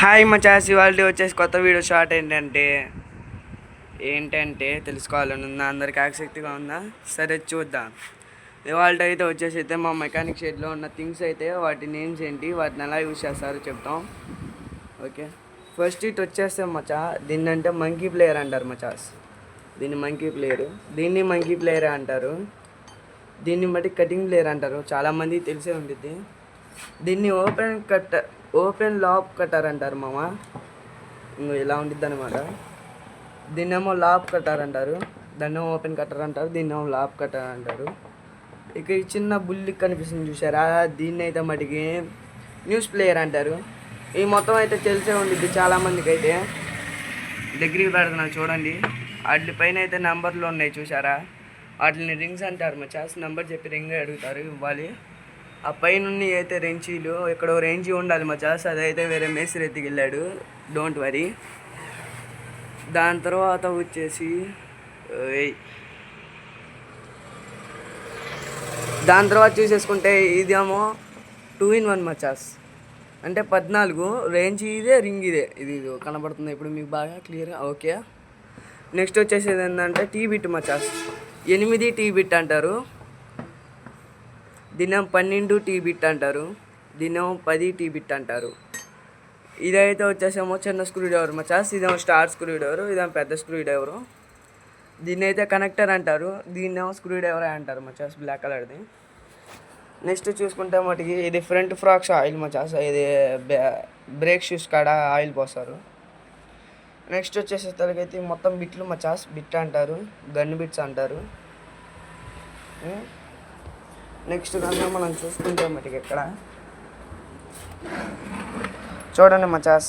Hi మచాస్, ఇవాళ వచ్చేసి కొత్త వీడియో షార్ట్ ఏంటంటే తెలుసుకోవాలని ఉందా, అందరికి ఆసక్తిగా ఉందా? సరే చూద్దాం. ఇవాళ అయితే వచ్చేసి అయితే మా మెకానిక్ షెడ్లో ఉన్న థింగ్స్ అయితే వాటి నేమ్స్ ఏంటి, వాటిని ఎలా యూజ్ చేస్తారో చెప్తాం. ఓకే, ఫస్ట్ ఇట్ వచ్చేస్తే మచా, దీన్ని అంటే మంకీ ప్లేయర్ అంటారు మచాస్. దీన్ని మంకీ ప్లేయరు, దీన్ని మంకీ ప్లేయరే అంటారు. దీన్ని బట్టి కటింగ్ ప్లేయర్ అంటారు, చాలామంది తెలిసే ఉంటుంది. దీన్ని ఓపెన్ లాప్ కట్టర్ అంటారు మామ. ఇలా ఉంటుంది అనమాట. దీన్నేమో లాప్ కట్టర్ అంటారు, దాన్నేమో ఓపెన్ కట్టర్ అంటారు, దీన్నేమో లాప్ కట్టర్ అంటారు. ఇక ఈ చిన్న బుల్లి కనిపిస్తుంది చూసారా, దీన్ని అయితే మటుకి న్యూస్ ప్లేయర్ అంటారు. ఈ మొత్తం అయితే తెలిసే ఉంటుంది చాలామందికి. అయితే దగ్గరికి పెడుతున్నాను చూడండి, వాటి పైన అయితే నెంబర్లు ఉన్నాయి చూసారా, వాటిని రింగ్స్ అంటారు మచాస్. నెంబర్ చెప్పి రింగ్ అడుగుతారు, ఇవ్వాలి. ఆ పైన అయితే రెంచీలు, ఇక్కడ రెంచి ఉండాలి మచాస్, అదైతే వేరే మేస్త్రి ఎత్తికెళ్ళాడు, డోంట్ వరీ. దాని తర్వాత వచ్చేసి చూసేసుకుంటే ఇదేమో 2-in-1 మచాస్. అంటే 14 రేంజ్ ఇదే, రింగ్ ఇదే. ఇది కనబడుతుంది ఇప్పుడు మీకు బాగా క్లియర్గా. ఓకే, నెక్స్ట్ వచ్చేసేది ఏంటంటే టీ బిట్ మచాస్. 8 టీ బిట్ అంటారు, దీన్నేమో 12 టీ బిట్ అంటారు, దీన్నేమో 10 టీ బిట్ అంటారు. ఇదైతే వచ్చేసేమో చిన్న స్క్రూ డ్రైవర్ మచాస్. ఇదేమో స్టార్ స్క్రూ డ్రైవరు, ఇదేమో పెద్ద స్క్రూ డ్రైవరు. దీన్ని అయితే కనెక్టర్ అంటారు, దీన్నేమో స్క్రూ డ్రైవరే అంటారు మచాస్, బ్లాక్ కలర్ది. నెక్స్ట్ చూసుకుంటే మటుకి ఇది ఫ్రంట్ ఫ్రాక్స్ ఆయిల్ మచాస్, ఇది బ్రేక్ షూస్ కాడ ఆయిల్ పోస్తారు. నెక్స్ట్ వచ్చేసేసరికి మొత్తం బిట్లు మచాస్, బిట్ అంటారు, గన్ బిట్స్ అంటారు. నెక్స్ట్ కన్నా మనం చూసుకుంటే మటుకి ఇక్కడ చూడండి మచాస్,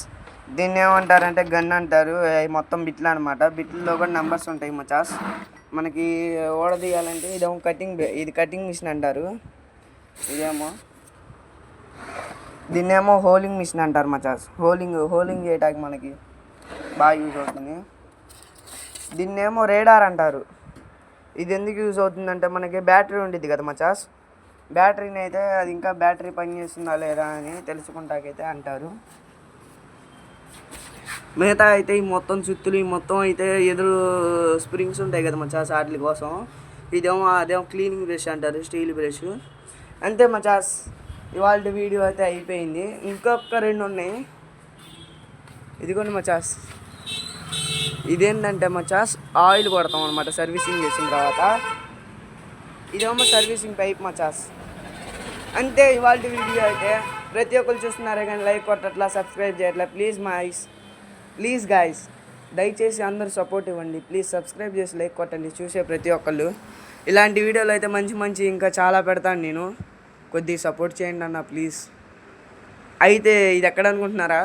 దీన్ని ఏమంటారంటే గన్ అంటారు. మొత్తం బిట్లు అనమాట, బిట్లలో కూడా నెంబర్స్ ఉంటాయి మచాస్. మనకి ఓడదీయాలంటే ఇదేమో ఇది కటింగ్ మిషన్ అంటారు. దీన్నేమో హోలింగ్ మిషన్ అంటారు మచాస్. హోలింగ్ చేయడానికి మనకి బాగా యూజ్ అవుతుంది. దీన్నేమో రేడార్ అంటారు. ఇది ఎందుకు యూజ్ అవుతుందంటే మనకి బ్యాటరీ ఉండేది కదా మచాస్, బ్యాటరీని అయితే అది ఇంకా బ్యాటరీ పనిచేస్తుందా లేదా అని తెలుసుకుంటాకైతే అంటారు. మిగతా అయితే ఈ మొత్తం చుత్తులు, ఈ మొత్తం అయితే ఎదురు స్ప్రింగ్స్ ఉంటాయి కదా మచాస్, వాటి కోసం. అదేమో క్లీనింగ్ బ్రష్ అంటారు, స్టీల్ బ్రష్. అంతే మచాస్, ఇవాళ వీడియో అయితే అయిపోయింది. ఇంకొక 2 ఉన్నాయి, ఇదిగోండి మచాస్. ఇదేంటంటే మచాస్ ఆయిల్ కొడతాం అనమాట సర్వీసింగ్ చేసిన తర్వాత. ఇదేమో సర్వీసింగ్ పైప్ మచాస్. అంతే ఇవాళ వీడియో అయితే. ప్రతి ఒక్కరు చూస్తున్నారే కానీ లైక్ కొట్టట్లా, సబ్స్క్రైబ్ చేయట్లా. ప్లీజ్ గాయస్, దయచేసి అందరూ సపోర్ట్ ఇవ్వండి. ప్లీజ్ సబ్స్క్రైబ్ చేసి లైక్ కొట్టండి చూసే ప్రతి ఒక్కళ్ళు. ఇలాంటి వీడియోలు అయితే మంచి ఇంకా చాలా పెడతాను నేను, కొద్దిగా సపోర్ట్ చేయండి అన్న ప్లీజ్. అయితే ఇది ఎక్కడ అనుకుంటున్నారా?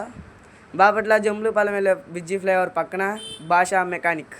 బాపట్ల జంబ్లూపాలెం వెళ్ళే బిజీ ఫ్లైఓవర్ పక్కన భాషా మెకానిక్.